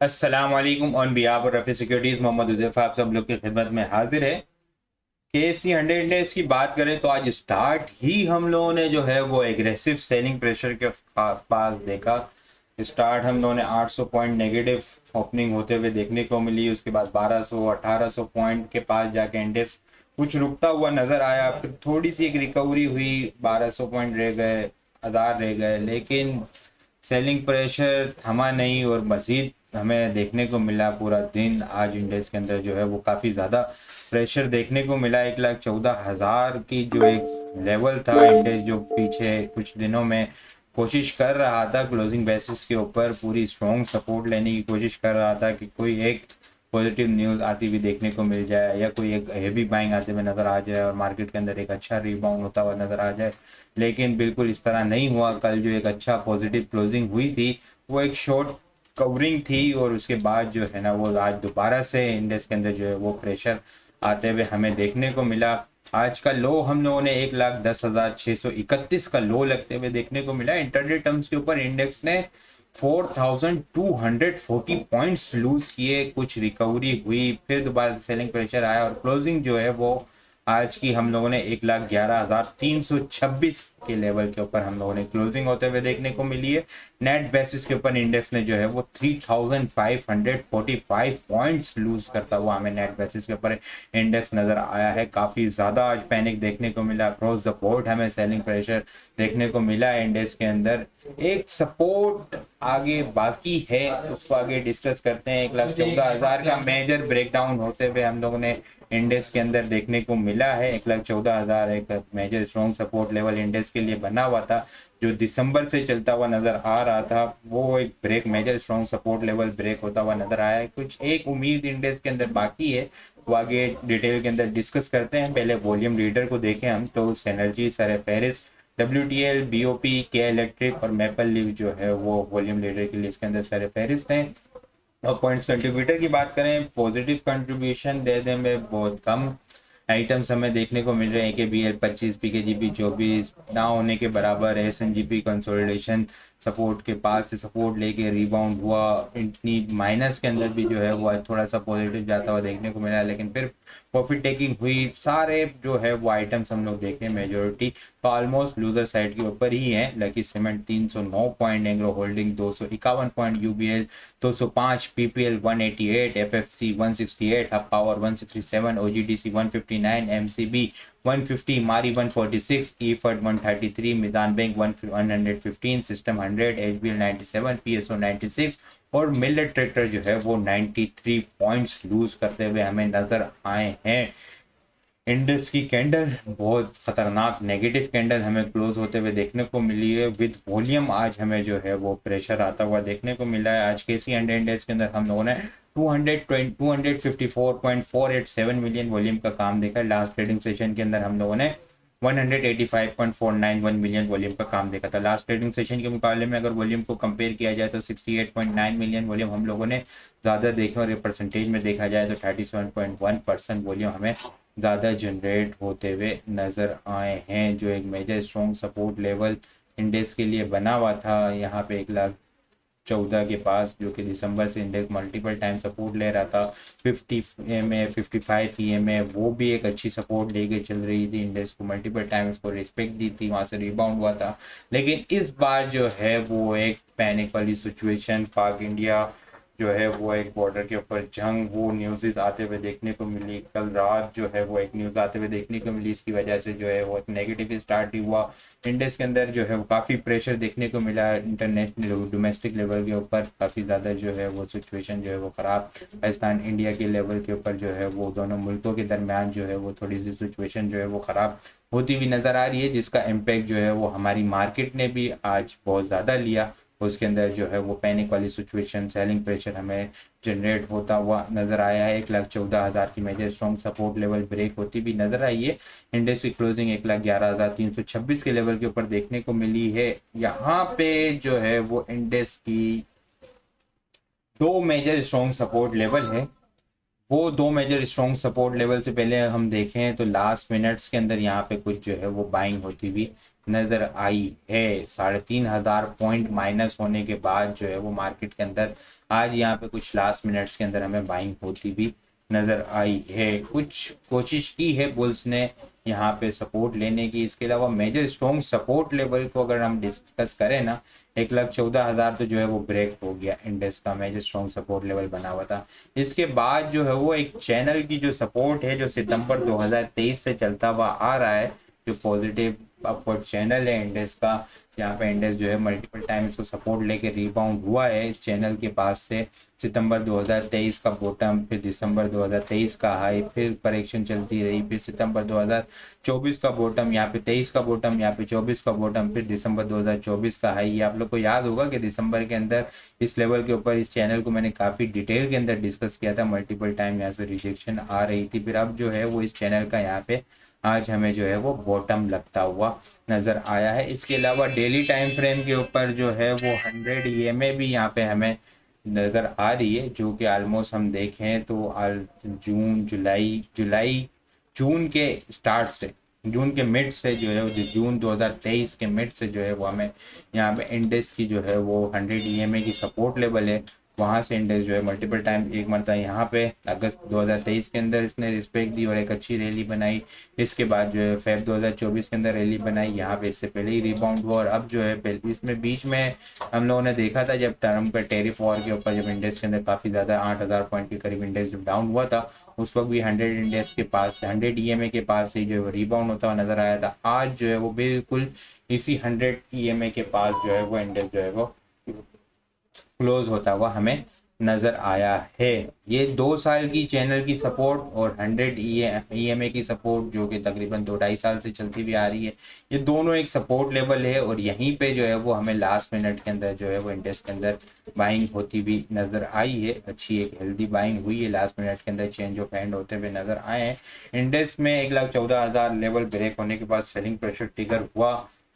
अस्सलाम वालेकुम on behalf of Rafi securities Mohammed Huzaifa आप सब लोग की खिदमत में हाजिर है। KSE 100 इंडेक्स की बात करें तो आज स्टार्ट ही हम लोगों ने जो है वो एग्रेसिव सेलिंग प्रेशर के पास देखा। स्टार्ट हम लोगों ने 800 पॉइंट नेगेटिव ओपनिंग होते हुए देखने को मिली। उसके बाद 1200 1800 पॉइंट के पास जाके इंडेक्स कुछ रुकता हुआ नजर आया। फिर थोड़ी सी एक रिकवरी हुई, 1200 पॉइंट रह गए, 1000 रह गए, लेकिन सेलिंग प्रेशर थमा नहीं और मजीद हमें देखने को मिला। पूरा दिन आज इंडेक्स के अंदर जो है वो काफ़ी ज़्यादा प्रेशर देखने को मिला। 1,14,000 की जो एक लेवल था, इंडेक्स जो पीछे कुछ दिनों में कोशिश कर रहा था क्लोजिंग बेसिस के ऊपर पूरी स्ट्रॉन्ग सपोर्ट लेने की कोशिश कर रहा था कि कोई एक पॉजिटिव न्यूज़ आती हुई देखने को मिल जाए या कोई एक हेवी बाइंग आते हुए नज़र आ जाए और मार्केट के अंदर एक अच्छा रिबाउंड होता हुआ नज़र आ जाए। लेकिन बिल्कुल इस तरह नहीं हुआ। कल जो एक अच्छा पॉजिटिव क्लोजिंग हुई थी वो एक शॉर्ट कवरिंग थी और उसके बाद जो है ना वो आज दोबारा से इंडेक्स के अंदर जो है वो प्रेशर आते हुए हमें देखने को मिला। आज का लो हम लोगों ने 1,10,631 का लो लगते हुए देखने को मिला। इंटरडे टर्म्स के ऊपर इंडेक्स ने 4,240 पॉइंट्स लूज किए, कुछ रिकवरी हुई, फिर दोबारा सेलिंग प्रेशर आया और क्लोजिंग जो है वो आज की हम लोगों ने 1,11,326 के लेवल के ऊपर हम लोगों ने क्लोजिंग होते हुए देखने को मिली है। नेट बेसिस के ऊपर इंडेक्स ने जो है वो 3,545 पॉइंट्स लूज करता हुआ हमें नेट बेसिस के ऊपर इंडेक्स नजर आया है। काफी ज्यादा आज पैनिक देखने को मिला। अक्रॉस द बोर्ड हमें सेलिंग प्रेशर देखने को मिला है इंडेक्स के अंदर। एक सपोर्ट आगे बाकी है, उसको आगे डिस्कस करते हैं। 1,14,000 का मेजर ब्रेकडाउन होते हुए हम लोगों ने इंडेक्स के अंदर देखने को मिला है। 1,14,000 एक major strong support level index के लिए बना हुआ था, जो दिसंबर से चलता हुआ नजर आ रहा था। वो एक break, major strong support level break होता हुआ नजर आया है। कुछ एक उम्मीद इंडेक्स के अंदर बाकी है, वो आगे डिटेल के अंदर डिस्कस करते हैं। पहले वॉल्यूम लीडर को देखें हम तो एनर्जी, सर फेरिस, WTL, BOP, के इलेक्ट्रिक और मैपल लीव जो है वो वॉल्यूम लीडर के लिए इसके अंदर सर फेरिस्त हैं। और पॉइंट्स कंट्रीब्यूटर की बात करें, पॉजिटिव कंट्रीब्यूशन देने में बहुत कम आइटम्स हमें देखने को मिल रहे हैं। AKBL 25, PKGP 24 ना होने के बराबर है। SNGP कंसोलिडेशन सपोर्ट के पास से सपोर्ट लेके रिबाउंड हुआ। इतनी माइनस के अंदर भी जो है वो थोड़ा सा पॉजिटिव जाता हुआ देखने को मिला, लेकिन फिर प्रॉफिट टेकिंग हुई। सारे जो है वो आइटम्स हम लोग देखें मेजोरिटी तो ऑलमोस्ट लूजर साइड के ऊपर ही है। Lucky cement 309 point, Engro holding 251 point, UBL 205, PPL 188, FFC 168, hub power 167, OGDC 159, MCB 150, मारी 146, ईफर्ट 133, मिजान बैंक 115, सिस्टम 100, HBL 97, PSO 96 और मिलेट ट्रैक्टर जो है वो 93 पॉइंट्स लूज करते हुए हमें नजर आए हैं। इंडेक्स की कैंडल बहुत खतरनाक नेगेटिव कैंडल हमें क्लोज होते हुए देखने को मिली है। विद वॉल्यूम आज हमें जो है वो प्रेशर आता हुआ देखने को मिला है। आज KC 100 इंडेक्स के अंदर हम लोगों ने 254.487 मिलियन वॉल्यूम का काम देखा। लास्ट ट्रेडिंग सेशन के अंदर हम लोगों ने 185.491 मिलियन वॉल्यूम का काम देखा था। लास्ट ट्रेडिंग सेशन के मुकाबले में अगर वॉल्यूम को कंपेयर किया जाए तो 68.9 मिलियन वॉल्यूम हम लोगों ने ज़्यादा देखे और परसेंटेज में देखा जाए तो 37.1% वॉल्यूम हमें ज़्यादा जनरेट होते हुए नज़र आए हैं। जो एक major strong support level index के लिए बना हुआ था यहाँ पे 1,14,000 के पास, जो कि दिसंबर से इंडेक्स मल्टीपल टाइम सपोर्ट ले रहा था। 50 EMA, 55 EMA वो भी एक अच्छी सपोर्ट लेके चल रही थी। इंडेक्स को मल्टीपल टाइम इसको रिस्पेक्ट दी थी, वहाँ से रिबाउंड हुआ था। लेकिन इस बार जो है वो एक पैनिक वाली सिचुएशन, पाक इंडिया जो है वो एक बॉर्डर के ऊपर जंग, वो न्यूज़ आते हुए देखने को मिली। कल रात जो है वो एक न्यूज़ आते हुए देखने को मिली, इसकी वजह से जो है वो एक नेगेटिव स्टार्ट ही हुआ। इंडेक्स के अंदर जो है वो काफ़ी प्रेशर देखने को मिला। इंटरनेशनल डोमेस्टिक लेवल के ऊपर काफ़ी ज़्यादा जो है वो सिचुएशन जो है वो ख़राब। पाकिस्तान इंडिया के लेवल के ऊपर जो है वो दोनों मुल्कों के दरमियान जो है वो थोड़ी सी सिचुएशन जो है वो ख़राब होती हुई नज़र आ रही है, जिसका इम्पैक्ट जो है वो हमारी मार्केट ने भी आज बहुत ज़्यादा लिया। उसके अंदर जो है वो पैनिक वाली सिचुएशन, सेलिंग प्रेशर हमें जनरेट होता हुआ नजर आया है। 1,14,000 की major strong support level break होती भी नजर आई है। इंडेक्स की क्लोजिंग 1,11,326 के लेवल के ऊपर देखने को मिली है। यहाँ पे जो है वो इंडेक्स की दो मेजर स्ट्रॉन्ग सपोर्ट लेवल है। वो दो मेजर स्ट्रॉन्ग सपोर्ट लेवल से पहले हम देखें तो लास्ट मिनट्स के अंदर यहाँ पे कुछ जो है वो बाइंग होती हुई नजर आई है। 3,500 पॉइंट माइनस होने के बाद जो है वो मार्केट के अंदर आज यहाँ पे कुछ लास्ट मिनट्स के अंदर हमें बाइंग होती हुई नजर आई है। कुछ कोशिश की है बुल्स ने यहाँ पे सपोर्ट लेने की। इसके अलावा मेजर स्ट्रॉन्ग सपोर्ट लेवल को अगर हम डिस्कस करें ना, 1,14,000 तो जो है वो ब्रेक हो गया, इंडेक्स का मेजर स्ट्रॉन्ग सपोर्ट लेवल बना हुआ था। इसके बाद जो है वो एक चैनल की जो सपोर्ट है जो सितंबर 2023 से चलता हुआ आ रहा है, जो पॉजिटिव अपवर्ड चैनल है इंडेक्स का, यहाँ पे इंडेक्स जो है मल्टीपल टाइम इसको सपोर्ट लेके रिबाउंड हुआ है इस चैनल के पास से। सितंबर 2023 का बॉटम, फिर दिसंबर 2023 का हाई, फिर करेक्शन चलती रही, फिर सितंबर 2024 का बॉटम, यहाँ पे 23 का बॉटम, यहाँ पे 24 का बॉटम, फिर दिसंबर 2024 का हाई। ये आप लोग को याद होगा कि दिसंबर के अंदर इस लेवल के ऊपर इस चैनल को मैंने काफी डिटेल के अंदर डिस्कस किया था, मल्टीपल टाइम यहाँ से रिजेक्शन आ रही थी। फिर अब जो है वो इस चैनल का यहाँ पे आज हमें जो है वो बॉटम लगता हुआ नजर आया है। इसके अलावा डेली टाइम फ्रेम के ऊपर जो है वो 100 EMA भी यहाँ पे हमें नजर आ रही है, जो कि ऑलमोस्ट हम देखें तो जून के स्टार्ट से, जून के मिड से जो है जून 2023 के मिड से जो है वो हमें यहाँ पे इंडेक्स की जो है वो 100 EMA की सपोर्ट लेवल है, वहां से इंडेक्स जो है मल्टीपल टाइम एक मरतबा यहाँ पे अगस्त 2023 के अंदर इसने रिस्पेक्ट दी और एक अच्छी रैली बनाई। इसके बाद जो है फेब 2024 के अंदर रैली बनाई, यहाँ पे इससे पहले ही रिबाउंड हुआ। और अब जो है इसमें बीच में हम लोगों ने देखा था जब टर्म पे टेरिफ वॉर के ऊपर जब इंडेक्स के अंदर काफी ज्यादा 8,000 पॉइंट के करीब इंडेक्स जब डाउन हुआ था, उस वक्त भी 100 इंडेक्स के पास 100 EMA के पास से जो है रिबाउंड होता हुआ नजर आया था। आज जो है वो बिल्कुल इसी 100 EMA के पास जो है वो इंडेक्स जो है वो क्लोज होता हुआ हमें नजर आया है। ये 2 साल की चैनल की सपोर्ट और 100 EMA की सपोर्ट जो कि तकरीबन 2-2.5 साल से चलती हुई आ रही है, ये दोनों एक सपोर्ट लेवल है। और यहीं पे जो है वो हमें लास्ट मिनट के अंदर जो है वो इंडेक्स के अंदर बाइंग होती हुई नजर आई है। अच्छी एक हेल्दी बाइंग हुई है, लास्ट मिनट के अंदर चेंज ऑफ हैंड होते हुए नजर आए हैं। इंडेक्स में 1,14,000 लेवल ब्रेक होने के बाद सेलिंग प्रेशर ट्रिगर हुआ।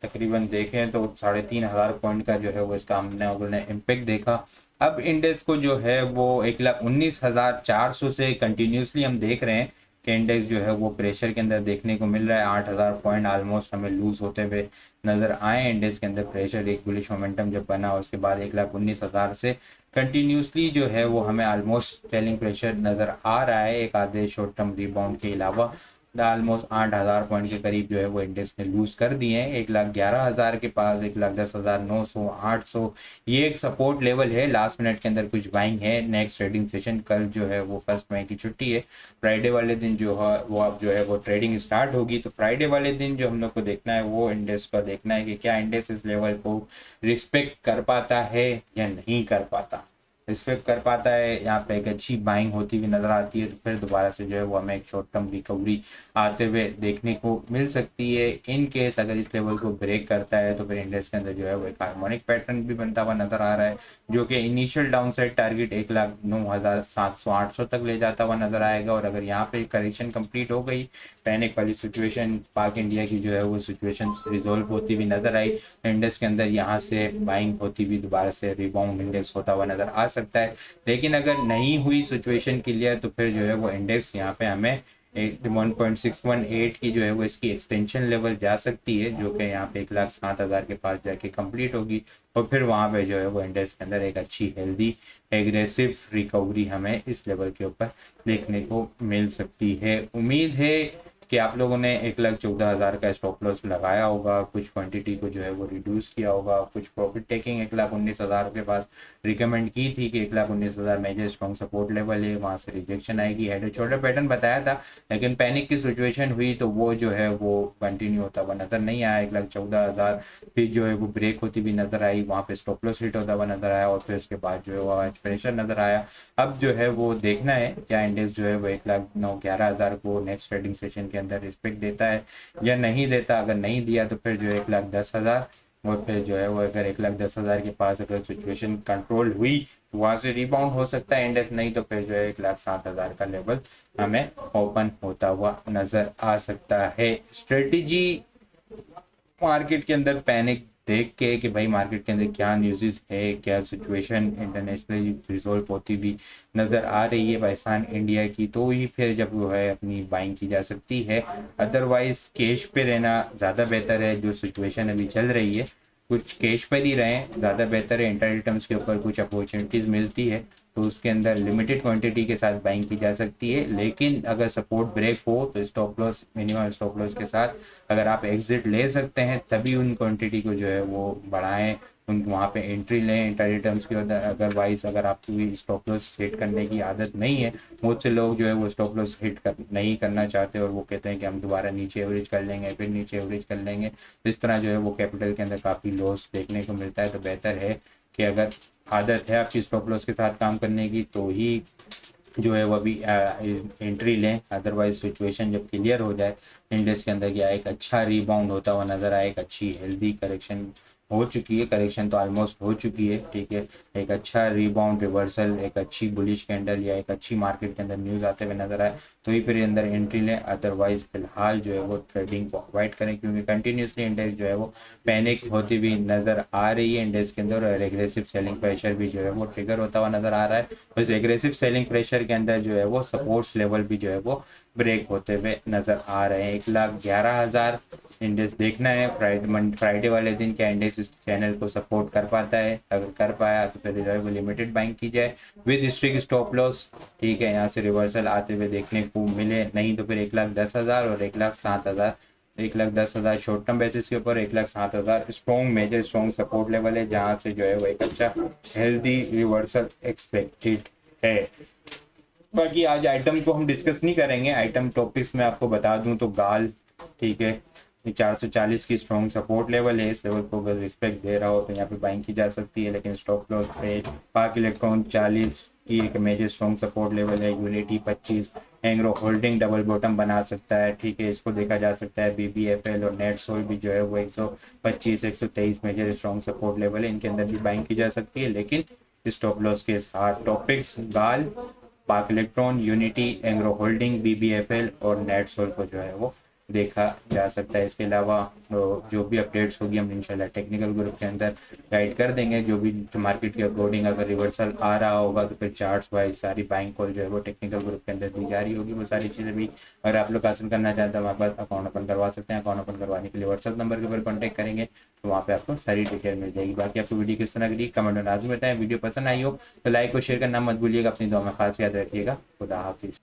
तकरीबन देखें तो 3,500 पॉइंट का जो है वो इसका हमने इम्पेक्ट देखा। अब इंडेक्स को जो है वो 1,19,400 से कंटिन्यूसली हम देख रहे हैं कि इंडेक्स जो है वो प्रेशर के अंदर देखने को मिल रहा है। 8,000 पॉइंट ऑलमोस्ट हमें लूज होते हुए नजर आए इंडेक्स के अंदर। प्रेशर एक बुलिश मोमेंटम जब बना उसके बाद 1,19,000 से कंटिन्यूसली जो है वो हमें ऑलमोस्ट सेलिंग प्रेशर नजर आ रहा है, एक आधे शॉर्ट टर्म रिबाउंड के अलावा। ऑलमोस्ट 8,000 पॉइंट के करीब जो है वो इंडेक्स ने लूज कर दिए हैं। 1,11,000 के पास, 1,10,900, 800, ये एक सपोर्ट लेवल है। लास्ट मिनट के अंदर कुछ बाइंग है। नेक्स्ट ट्रेडिंग सेशन कल जो है वो 1 मई की छुट्टी है, फ्राइडे वाले दिन जो है वो अब जो है वो ट्रेडिंग स्टार्ट होगी। तो फ्राइडे वाले दिन जो हम लोग को देखना है वो इंडेक्स का देखना है कि क्या इंडेक्स इस लेवल को रिस्पेक्ट कर पाता है या नहीं कर पाता। रिस्पेक्ट कर पाता है, यहाँ पे एक अच्छी बाइंग होती हुई नजर आती है, तो फिर दोबारा से जो है वो हमें एक शॉर्ट टर्म रिकवरी आते हुए देखने को मिल सकती है। इन केस अगर इस लेवल को ब्रेक करता है तो फिर इंडेक्स के अंदर जो है वो एक हार्मोनिक पैटर्न भी बनता हुआ नजर आ रहा है, जो कि इनिशियल डाउन साइड टारगेट 1,09,700-800 तक ले जाता हुआ नजर आएगा। और अगर यहाँ पे करेक्शन कंप्लीट हो गई, पैनिक वाली सिचुएशन पाक इंडिया की जो है वो सिचुएशन रिजोल्व होती हुई नजर आई, इंडेक्स के अंदर यहाँ से बाइंग होती हुई दोबारा से रिबाउंड इंडेक्स होता हुआ नजर आ सकता है। लेकिन अगर नहीं हुई सिचुएशन क्लियर तो फिर जो है वो इंडेक्स यहाँ पे हमें 1.618 की जो है वो इसकी एक्सटेंशन लेवल जा सकती है, जो कि यहाँ पे 1,07,000 के पास जाके कंप्लीट होगी। और फिर वहाँ पे जो है वो इंडेक्स के अंदर एक अच्छी हेल्दी एग्रेसिव रिकवरी हमें इस लेवल के ऊपर देखने को मिल सकती है। उम्मीद है कि आप लोगों ने 1,14,000 का स्टॉप लॉस लगाया होगा, कुछ क्वांटिटी को जो है वो रिड्यूस किया होगा, कुछ प्रॉफिट टेकिंग 1,19,000 के पास रिकमेंड की थी कि 1,19,000 मेजर स्ट्रॉन्ग सपोर्ट लेवल है, वहां से रिजेक्शन आएगी। हेड एंड शोल्डर पैटर्न बताया था, लेकिन पैनिक की सिचुएशन हुई तो वो जो है वो कंटिन्यू होता हुआ नजर नहीं आया। 1,14,000 फिर जो है वो ब्रेक होती भी नजर आई, वहां पे स्टॉप लॉस हिट होता हुआ नजर आया और फिर उसके बाद जो है वो आज प्रेशर नजर आया। अब जो है वो देखना है क्या इंडेक्स जो है वो 1,09,11,000 को नेक्स्ट ट्रेडिंग सेशन के अंदर रिस्पेक्ट देता है या नहीं देता। अगर नहीं दिया तो फिर जो है 1,10,000 और फिर जो है वो अगर 1,10,000 के पास अगर सिचुएशन कंट्रोल हुई तो वहां से रिबाउंड हो सकता है इंडेक्स, नहीं तो फिर जो है 1,07,000 का लेवल हमें ओपन होता हुआ नजर आ सकता है। स्ट्रेटेजी मार्केट के अंदर पैनिक देख के कि भाई मार्केट के अंदर क्या न्यूज़ है, क्या सिचुएशन इंटरनेशनली रिजॉल्व होती हुई नज़र आ रही है पाकिस्तान इंडिया की, तो ही फिर जब वो है अपनी बाइंग की जा सकती है। अदरवाइज कैश पे रहना ज़्यादा बेहतर है। जो सिचुएशन अभी चल रही है, कुछ कैश पर ही रहें, ज़्यादा बेहतर है। इंटर रिटर्न्स के ऊपर कुछ अपॉर्चुनिटीज़ मिलती है तो उसके अंदर लिमिटेड क्वांटिटी के साथ बाइंग की जा सकती है। लेकिन अगर सपोर्ट ब्रेक हो तो stop loss, minimum stop loss के साथ अगर आप एग्जिट ले सकते हैं तभी उन क्वांटिटी को जो है वो बढ़ाएं, उन वहाँ पे एंट्री लें इंटर रिटर्न्स के अंदर। अदरवाइज अगर आपकी स्टॉप लॉस हिट करने की आदत नहीं है, बहुत से लोग जो है वो स्टॉप लॉस हिट नहीं करना चाहते और वो कहते हैं कि हम दोबारा नीचे एवरेज कर लेंगे, फिर नीचे एवरेज कर लेंगे। तो इस तरह जो है वो कैपिटल के अंदर काफ़ी लॉस देखने को मिलता है। तो बेहतर है कि अगर आदत है आपकी स्टॉप लॉस के साथ काम करने की तो ही जो है वो अभी एंट्री लें। अदरवाइज सिचुएशन जब क्लियर हो जाए, इंडेक्स के अंदर क्या एक अच्छा रीबाउंड होता हुआ नजर आए, एक अच्छी हेल्दी करेक्शन हो चुकी है, करेक्शन तो ऑलमोस्ट हो चुकी है, ठीक है। एक अच्छा रीबाउंड रिवर्सल, एक अच्छी बुलिश कैंडल या एक अच्छी मार्केट के अंदर न्यूज़ आते हुए नजर आए तो ही फिर अंदर एंट्री लें। अदरवाइज फिलहाल जो है वो ट्रेडिंग को अवॉइड करें, क्योंकि कंटिन्यूसली इंडेक्स जो है वो पैनिक होती हुई नजर आ रही है इंडेक्स के अंदर, और एग्रेसिव सेलिंग प्रेशर भी जो है वो ट्रिगर होता हुआ नजर आ रहा है। उस एग्रेसिव सेलिंग प्रेशर के अंदर जो है वो सपोर्ट्स लेवल भी जो है वो ब्रेक होते हुए नजर आ रहे हैं। 1,11,000 इंडेक्स देखना है फ्राइडे वाले दिन क्या इंडेक्स इस चैनल को सपोर्ट कर पाता है। अगर कर पाया तो फिर जो है वो लिमिटेड बाइंग की जाए विद स्ट्रिक्ट स्टॉप लॉस, ठीक है। यहाँ से रिवर्सल आते हुए देखने को मिले, नहीं तो फिर 1,10,000 और 1,07,000, 1,10,000 शॉर्ट टर्म बेसिस के ऊपर, 1,07,000 strong major strong support level है, जहाँ से जो है वो एक अच्छा हेल्दी रिवर्सल एक्सपेक्टेड है। बाकी आज आइटम को हम डिस्कस नहीं करेंगे, आइटम टॉपिक्स में आपको बता दूं तो गाल, ठीक है, 440 की स्ट्रॉन्ग सपोर्ट लेवल है। इस लेवल को अगर रिस्पेक्ट दे रहा हो तो यहाँ पे बाइंग की जा सकती है। लेकिन स्टॉप लॉस पे पाक इलेक्ट्रॉन 40 की एक मेजर स्ट्रॉन्ग सपोर्ट लेवल है। Unity 25, Engro holding double bottom बना सकता है, ठीक है, इसको देखा जा सकता है। BBFL और नेट सोल भी जो है वो 125 123 मेजर स्ट्रॉन्ग सपोर्ट लेवल है, इनके अंदर भी बाइंग की जा सकती है। लेकिन स्टॉप लॉस के साथ टॉपिक्स गाल, पाक electron, unity, Engro holding, BBFL और नेट सोल को जो है वो देखा जा सकता है। इसके अलावा जो भी अपडेट्स होगी हम इंशाल्लाह टेक्निकल ग्रुप के अंदर गाइड कर देंगे। जो भी मार्केट के अकॉर्डिंग अगर रिवर्सल आ रहा होगा तो फिर चार्ट्स वाइज सारी बाइंग कॉल जो है वो टेक्निकल ग्रुप के अंदर दी जा रही होगी। वो सारी चीज़ें भी अगर आप लोग हासिल करना चाहते हैं हमारे पास अकाउंट ओपन करवा सकते हैं। अकाउंट ओपन करवाने के लिए व्हाट्सअप नंबर के ऊपर कॉन्टैक्ट करेंगे तो वहाँ पे आपको सारी डिटेल मिल जाएगी। बाकी आपको वीडियो किस तरह की कमेंट में लाजमी बताएं। वीडियो पसंद आई हो तो लाइक और शेयर करना मत भूलिएगा। अपनी दुआ में खास याद रखिएगा। खुदा हाफिज़।